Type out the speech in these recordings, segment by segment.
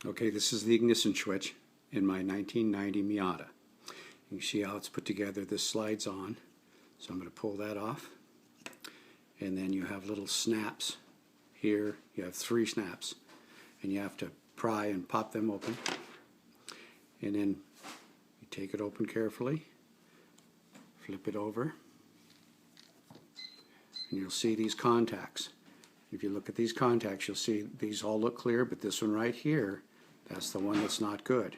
Okay, this is the ignition switch in my 1990 Miata. You can see how it's put together. This slides on, so I'm going to pull that off. And then you have little snaps here. You have 3 snaps, and you have to pry and pop them open. And then you take it open carefully, flip it over, and you'll see these contacts. If you look at these contacts, you'll see these all look clear, but this one right here, that's the one that's not good.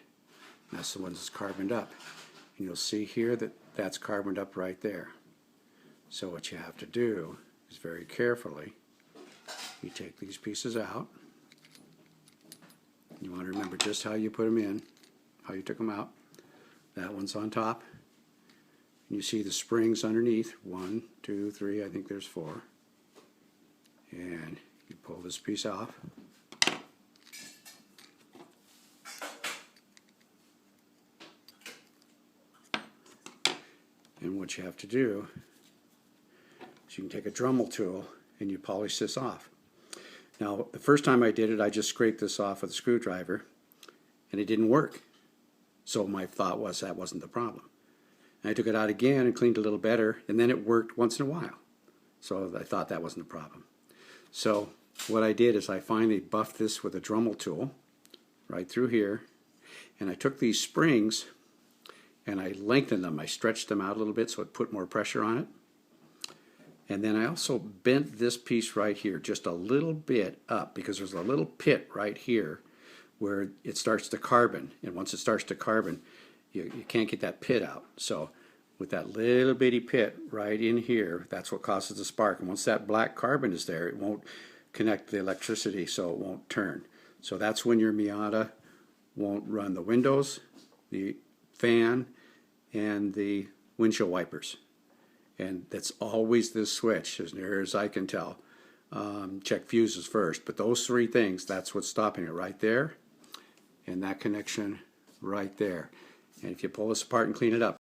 That's the one that's carboned up. And you'll see here that that's carboned up right there. So what you have to do is very carefully, you take these pieces out. You want to remember just how you put them in, how you took them out. That one's on top. And you see the springs underneath. 1, 2, 3, I think there's 4. And you pull this piece off. And what you have to do is you can take a Dremel tool and you polish this off. Now, the first time I did it, I just scraped this off with a screwdriver, and it didn't work. So my thought was that wasn't the problem. And I took it out again and cleaned it a little better, and then it worked once in a while. So I thought that wasn't the problem. So what I did is I finally buffed this with a Dremel tool right through here, and I took these springs and I lengthened them. I stretched them out a little bit so it put more pressure on it. And then I also bent this piece right here just a little bit up, because there's a little pit right here where it starts to carbon. And once it starts to carbon, you can't get that pit out. So with that little bitty pit right in here, that's what causes the spark. And once that black carbon is there, it won't connect the electricity, so it won't turn. So that's when your Miata won't run the windows, the fan, and the windshield wipers. And that's always this switch, as near as I can tell. Check fuses first, but those 3 things, that's what's stopping it right there, and that connection right there. And if you pull this apart and clean it up,